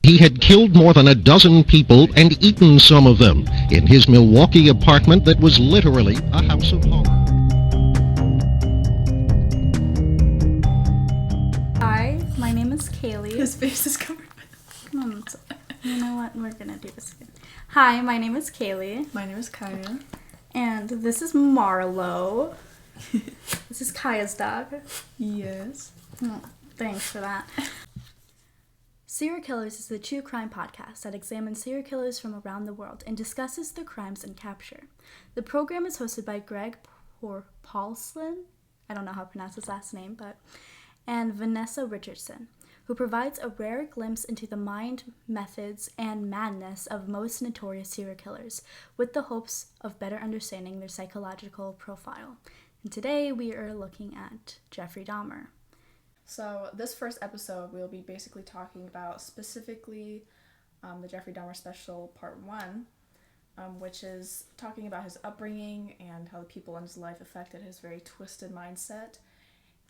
He had killed more than a dozen people and eaten some of them in his Milwaukee apartment that was literally a house of horror. Hi, my name is Kaylee. His face is covered by You know what? We're gonna do this again. Hi, my name is Kaylee. My name is Kaya. And this is Marlo. This is Kaya's dog. Yes. Oh, thanks for that. Serial Killers is a true crime podcast that examines serial killers from around the world and discusses their crimes and capture. The program is hosted by Greg Paulson, I don't know how to pronounce his last name, and Vanessa Richardson, who provides a rare glimpse into the mind, methods, and madness of most notorious serial killers, with the hopes of better understanding their psychological profile. And today we are looking at Jeffrey Dahmer. So this first episode, we'll be basically talking about specifically the Jeffrey Dahmer special part 1, which is talking about his upbringing and how the people in his life affected his very twisted mindset,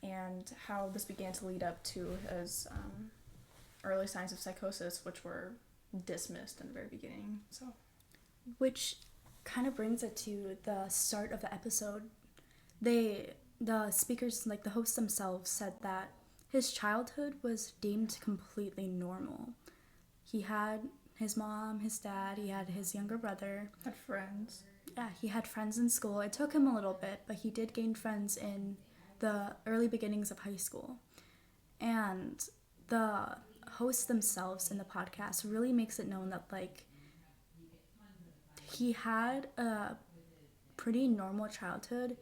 and how this began to lead up to his early signs of psychosis, which were dismissed in the very beginning. So, which kind of brings it to the start of the episode. The speakers, like the hosts themselves, said that his childhood was deemed completely normal. He had his mom, his dad, he had his younger brother. Had friends. Yeah, he had friends in school. It took him a little bit, but he did gain friends in the early beginnings of high school. And the hosts themselves in the podcast really makes it known that, like, he had a pretty normal childhood,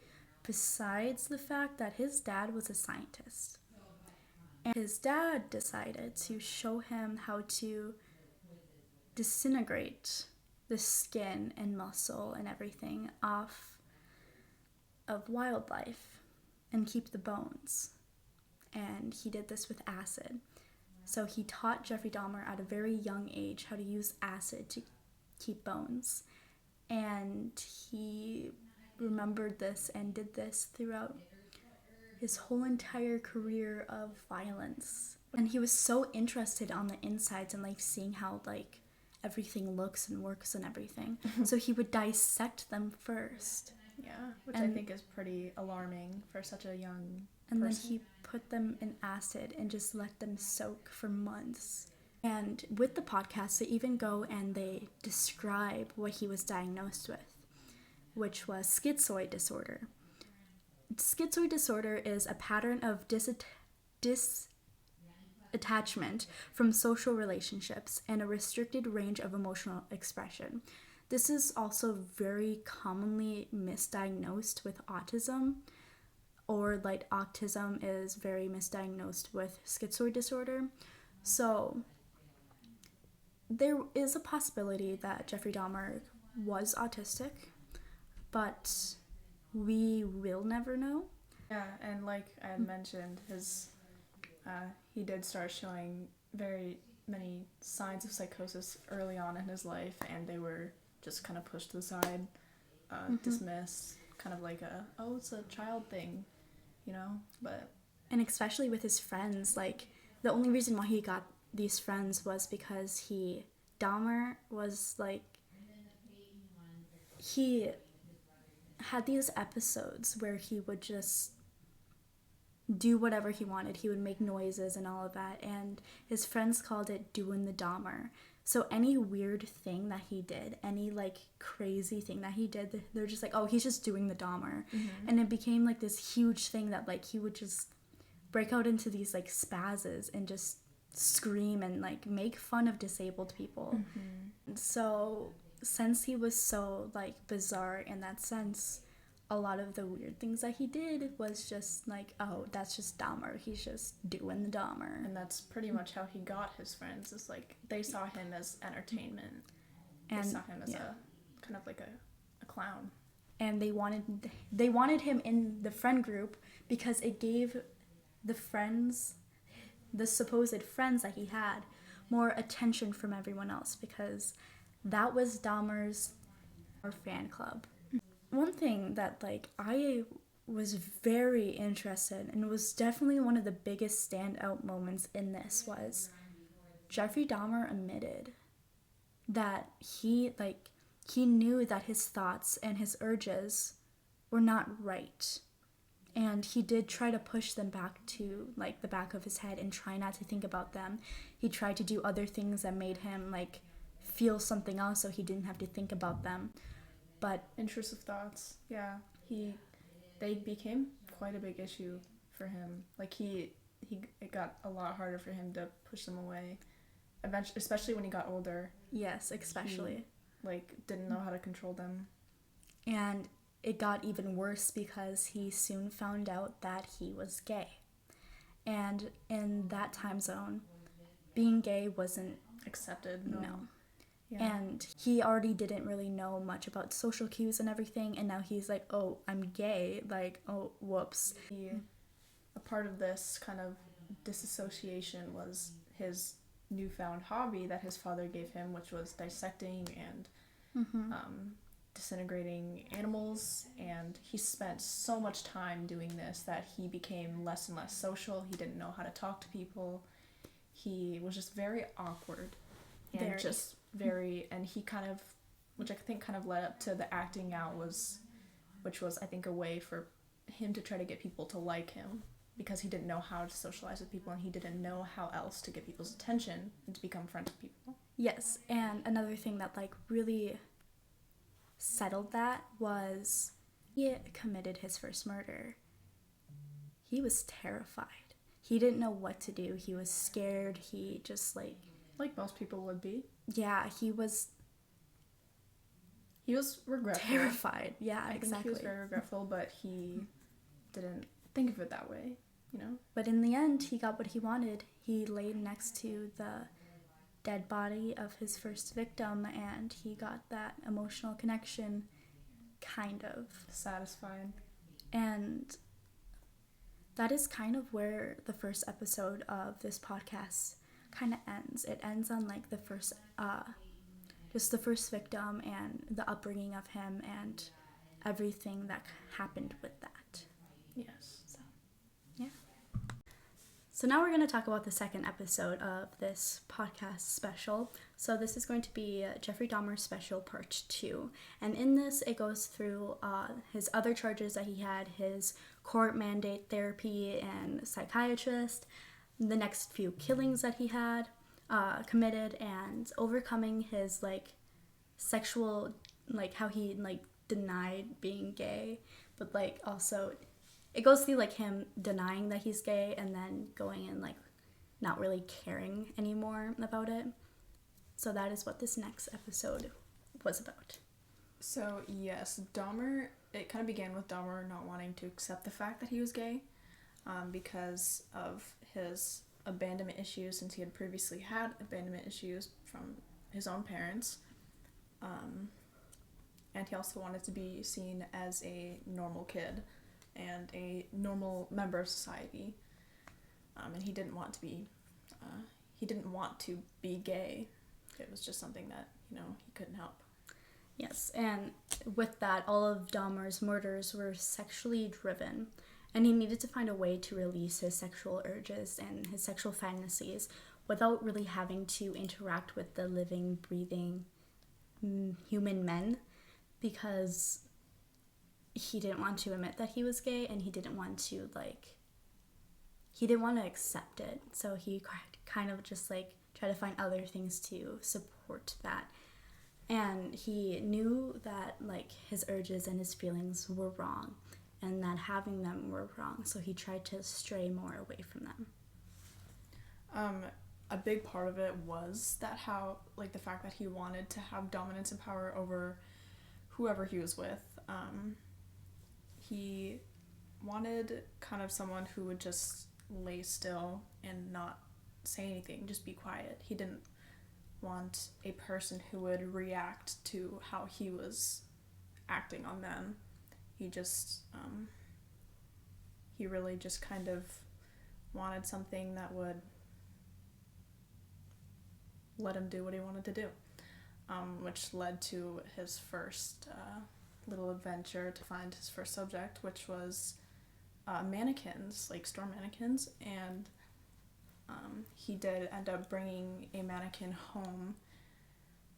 besides the fact that his dad was a scientist. And his dad decided to show him how to disintegrate the skin and muscle and everything off of wildlife and keep the bones. And he did this with acid. So he taught Jeffrey Dahmer at a very young age how to use acid to keep bones. And he remembered this and did this throughout his whole entire career of violence. And he was so interested on the insides and, like, seeing how, like, everything looks and works and everything. So he would dissect them first. Yeah, which I think is pretty alarming for such a young And person. then he put them in acid and just let them soak for months. And with the podcast, they even go and they describe what he was diagnosed with, which was schizoid disorder. Schizoid disorder is a pattern of disattachment from social relationships and a restricted range of emotional expression. This is also very commonly misdiagnosed with autism, or like autism is very misdiagnosed with schizoid disorder. So there is a possibility that Jeffrey Dahmer was autistic, but we will never know. Yeah, and like I had mentioned, he did start showing very many signs of psychosis early on in his life, and they were just kind of pushed to the side, dismissed, kind of like it's a child thing, you know? And especially with his friends, like, the only reason why he got these friends was because Dahmer was, like, he had these episodes where he would just do whatever he wanted. He would make noises and all of that, and his friends called it doing the Dahmer. So any weird thing that he did, any, like, crazy thing that he did, they're just like, oh, he's just doing the Dahmer. And it became, like, this huge thing that, like, he would just break out into these, like, spazzes and just scream and, like, make fun of disabled people. So since he was so, like, bizarre in that sense, a lot of the weird things that he did was just like, oh, that's just Dahmer. He's just doing the Dahmer. And that's pretty much how he got his friends. It's like they saw him as entertainment. And they saw him as a kind of like a clown. And they wanted him in the friend group because it gave the friends, the supposed friends that he had, more attention from everyone else, because that was Dahmer's fan club. One thing that, like, I was very interested and was definitely one of the biggest standout moments in this was Jeffrey Dahmer admitted that he knew that his thoughts and his urges were not right. And he did try to push them back to, like, the back of his head and try not to think about them. He tried to do other things that made him, like, feel something else so he didn't have to think about them. But Intrusive thoughts, yeah. They became quite a big issue for him. Like, it got a lot harder for him to push them away. Eventually, especially when he got older. yes, especially. He, like, didn't know how to control them. And it got even worse because he soon found out that he was gay. And in that time zone, being gay wasn't Accepted, no. Yeah. And he already didn't really know much about social cues and everything, and now he's like, oh, I'm gay, like, oh, whoops. A part of this kind of disassociation was his newfound hobby that his father gave him, which was dissecting and disintegrating animals, and he spent so much time doing this that he became less and less social. He didn't know how to talk to people. He was just very awkward and and he kind of, which I think kind of led up to the acting out, which was I think a way for him to try to get people to like him, because he didn't know how to socialize with people and he didn't know how else to get people's attention and to become friends with people. Yes, and another thing that, like, really settled that was he committed his first murder. He was terrified. He didn't know what to do. He was scared. He just, like most people would be. Yeah, he was regretful. terrified. Yeah, I exactly. think he was very regretful, but he didn't think of it that way, you know? But in the end, he got what he wanted. He laid next to the dead body of his first victim, and he got that emotional connection, kind of. Satisfied. And that is kind of where the first episode of this podcast kind of ends. It ends on, like, the first, just the first victim and the upbringing of him and everything that happened with that. Yes. So, yeah. So now we're going to talk about the second episode of this podcast special. So this is going to be Jeffrey Dahmer Special Part 2. And in this, it goes through his other charges that he had, his court mandate therapy and psychiatrist, the next few killings that he had committed, and overcoming his, like, sexual, like, how he, like, denied being gay, but, like, also it goes through, like, him denying that he's gay and then going and, like, not really caring anymore about it. So that is what this next episode was about. So, yes, Dahmer, it kind of began with Dahmer not wanting to accept the fact that he was gay because of his abandonment issues, since he had previously had abandonment issues from his own parents. And he also wanted to be seen as a normal kid and a normal member of society. And he didn't want to be gay. It was just something that, you know, he couldn't help. Yes, and with that, all of Dahmer's murders were sexually driven, and he needed to find a way to release his sexual urges and his sexual fantasies without really having to interact with the living, breathing human men, because he didn't want to admit that he was gay, and he didn't want to accept it. So he kind of just, like, tried to find other things to support that. And he knew that, like, his urges and his feelings were wrong, and that having them were wrong, so he tried to stray more away from them. A big part of it was that the fact that he wanted to have dominance and power over whoever he was with. He wanted kind of someone who would just lay still and not say anything, just be quiet. He didn't want a person who would react to how he was acting on them. He just, he really just kind of wanted something that would let him do what he wanted to do, which led to his first little adventure to find his first subject, which was mannequins, like store mannequins, and He did end up bringing a mannequin home,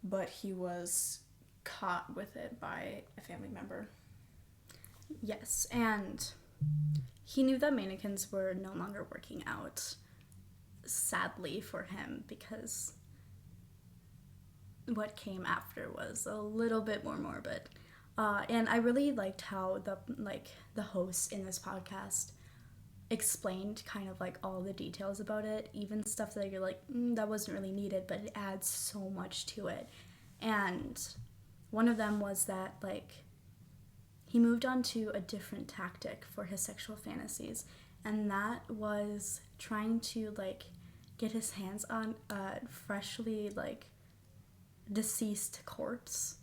but he was caught with it by a family member. Yes, and he knew that mannequins were no longer working out, sadly for him, because what came after was a little bit more morbid. And I really liked how the host in this podcast explained kind of like all the details about it, even stuff that you're like, that wasn't really needed, but it adds so much to it. And one of them was that like he moved on to a different tactic for his sexual fantasies, and that was trying to like get his hands on a freshly like deceased corpse.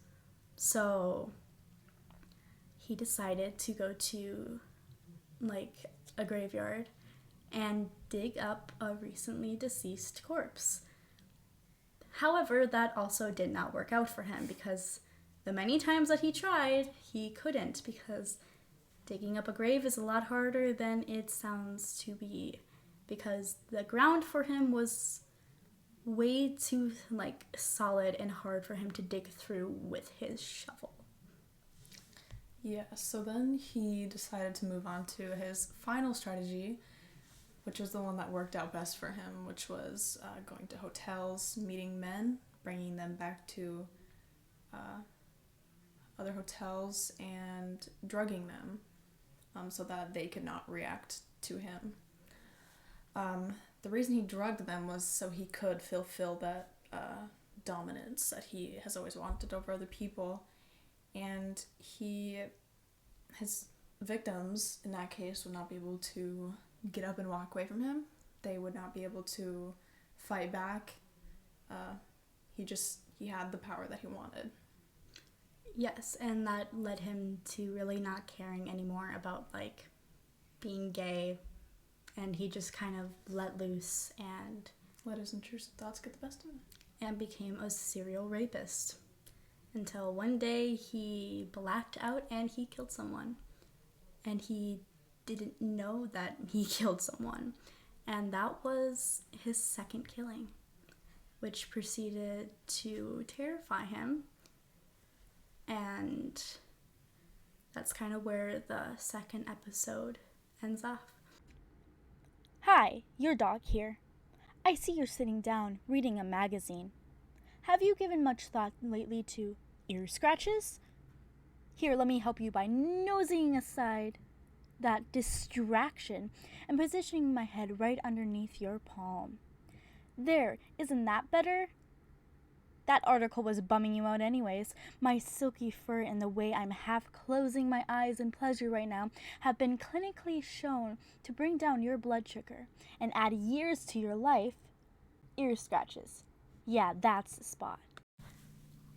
So he decided to go to like a graveyard and dig up a recently deceased corpse. However, that also did not work out for him, because the many times that he tried, he couldn't, because digging up a grave is a lot harder than it sounds to be, because the ground for him was way too like solid and hard for him to dig through with his shovel. Yeah, so then he decided to move on to his final strategy, which was the one that worked out best for him, which was going to hotels, meeting men, bringing them back to other hotels, and drugging them so that they could not react to him. The reason he drugged them was so he could fulfill that dominance that he has always wanted over other people. And his victims, in that case, would not be able to get up and walk away from him. They would not be able to fight back. He had the power that he wanted. Yes, and that led him to really not caring anymore about like being gay, and he just kind of let loose and let his intrusive thoughts get the best of him. And became a serial rapist. Until one day he blacked out and he killed someone. And he didn't know that he killed someone. And that was his second killing, which proceeded to terrify him. And that's kind of where the second episode ends off. Hi, your dog here. I see you're sitting down reading a magazine. Have you given much thought lately to ear scratches? Here, let me help you by nosing aside that distraction and positioning my head right underneath your palm. There, isn't that better? That article was bumming you out anyways. My silky fur and the way I'm half closing my eyes in pleasure right now have been clinically shown to bring down your blood sugar and add years to your life. Ear scratches. Yeah, that's the spot.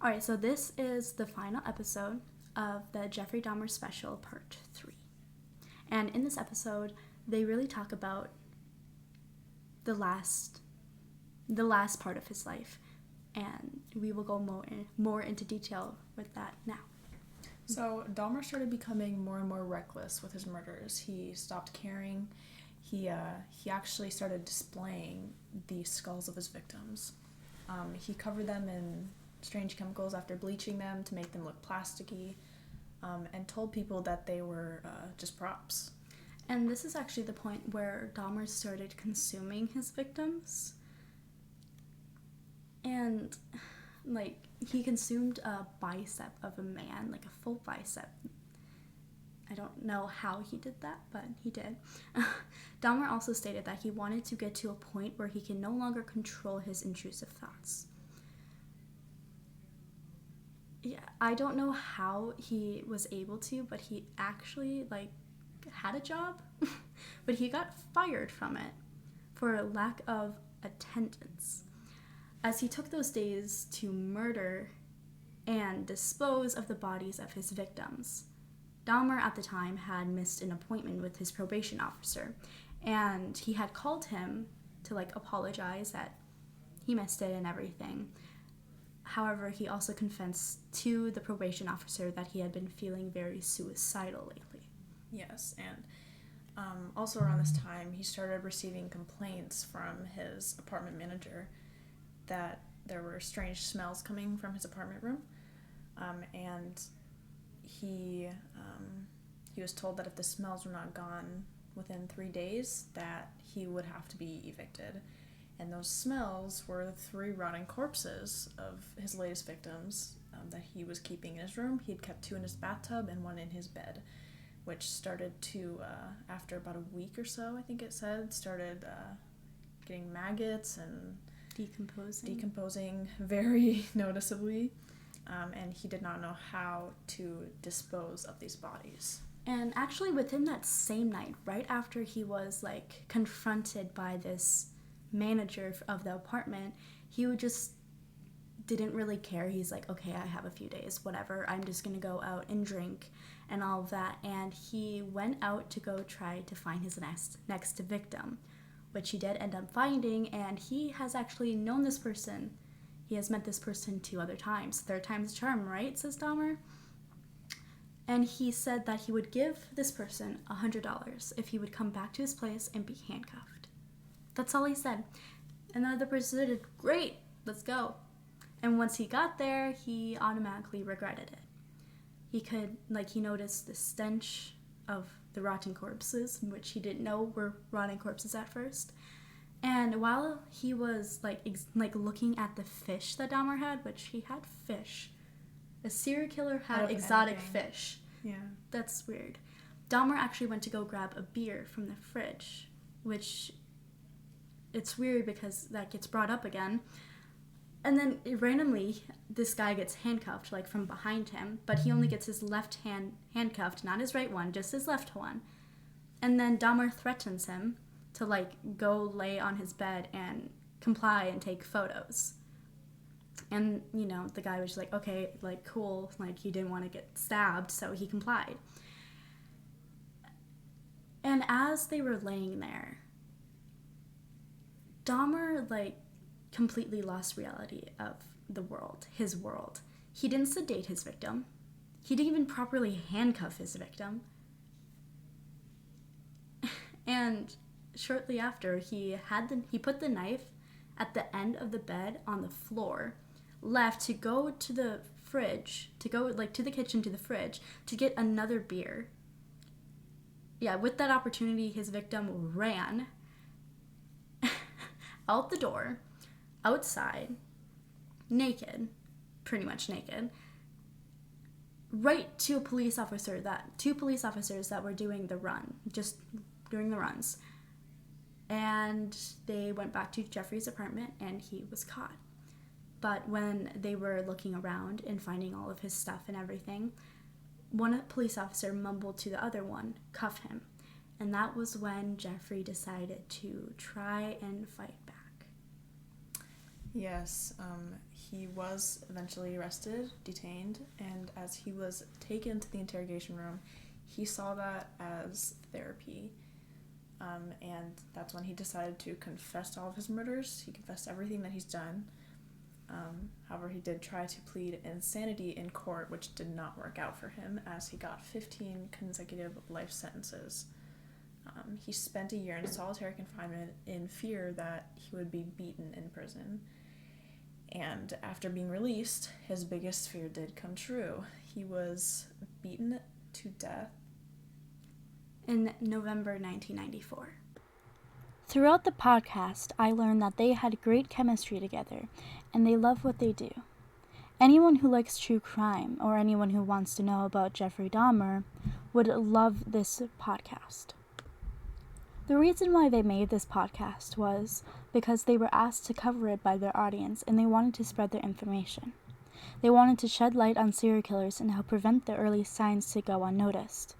Alright, so this is the final episode of the Jeffrey Dahmer special, part 3. And in this episode, they really talk about the last part of his life. And we will go more into detail with that now. So Dahmer started becoming more and more reckless with his murders. He stopped caring. He actually started displaying the skulls of his victims. He covered them in strange chemicals after bleaching them to make them look plasticky, and told people that they were just props. And this is actually the point where Dahmer started consuming his victims. And, like, he consumed a bicep of a man, like a full bicep. I don't know how he did that, but he did. Dahmer also stated that he wanted to get to a point where he can no longer control his intrusive thoughts. Yeah, I don't know how he was able to, but he actually, like, had a job. But he got fired from it for lack of attendance, as he took those days to murder and dispose of the bodies of his victims. Dahmer at the time had missed an appointment with his probation officer, and he had called him to like apologize that he missed it and everything. However, he also confessed to the probation officer that he had been feeling very suicidal lately. Yes, and Also around this time, he started receiving complaints from his apartment manager that there were strange smells coming from his apartment room, and he was told that if the smells were not gone within 3 days, that he would have to be evicted. And those smells were the 3 rotting corpses of his latest victims that he was keeping in his room. He had kept 2 in his bathtub and 1 in his bed, which started to, after about a week or so, I think it said, started getting maggots and decomposing very noticeably. And he did not know how to dispose of these bodies. And actually within that same night, right after he was like confronted by this manager of the apartment, he just didn't really care. He's like, okay, I have a few days, whatever, I'm just gonna go out and drink and all of that. And he went out to go try to find his next victim, which he did end up finding. And he has actually known this person. He has met this person 2 other times. 3rd time's a charm, right, says Dahmer. And he said that he would give this person $100 if he would come back to his place and be handcuffed. That's all he said. And the other person said, great, let's go. And once he got there, he automatically regretted it. He noticed the stench of the rotting corpses, which he didn't know were rotting corpses at first. And while he was looking at the fish that Dahmer had, which he had fish, a serial killer had exotic fish. Yeah. That's weird. Dahmer actually went to go grab a beer from the fridge, which it's weird because that gets brought up again. And then randomly, this guy gets handcuffed, from behind him, but he only gets his left hand handcuffed, not his right one, just his left one. And then Dahmer threatens him to, go lay on his bed and comply and take photos. And, the guy was just like, okay, cool, he didn't want to get stabbed, so he complied. And as they were laying there, Dahmer, completely lost reality of the world, his world. He didn't sedate his victim. He didn't even properly handcuff his victim. And shortly after, he put the knife at the end of the bed on the floor, left to go to the fridge, to go to the kitchen to the fridge to get another beer. Yeah, with that opportunity, his victim ran out the door, outside, naked, pretty much naked, right to two police officers that were doing the run, just doing the runs. And they went back to Jeffrey's apartment and he was caught. But when they were looking around and finding all of his stuff and everything, one police officer mumbled to the other one, cuff him. And that was when Jeffrey decided to try and fight back. Yes, he was eventually arrested, detained, and as he was taken to the interrogation room, he saw that as therapy. And that's when he decided to confess to all of his murders. He confessed everything that he's done. However, he did try to plead insanity in court, which did not work out for him, as he got 15 consecutive life sentences. He spent a year in solitary confinement in fear that he would be beaten in prison. And after being released, his biggest fear did come true. He was beaten to death in November 1994. Throughout the podcast, I learned that they had great chemistry together, and they love what they do. Anyone who likes true crime, or anyone who wants to know about Jeffrey Dahmer, would love this podcast. The reason why they made this podcast was because they were asked to cover it by their audience, and they wanted to spread their information. They wanted to shed light on serial killers and help prevent the early signs to go unnoticed,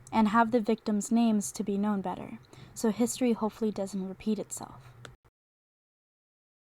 and have the victims' names to be known better, so history hopefully doesn't repeat itself.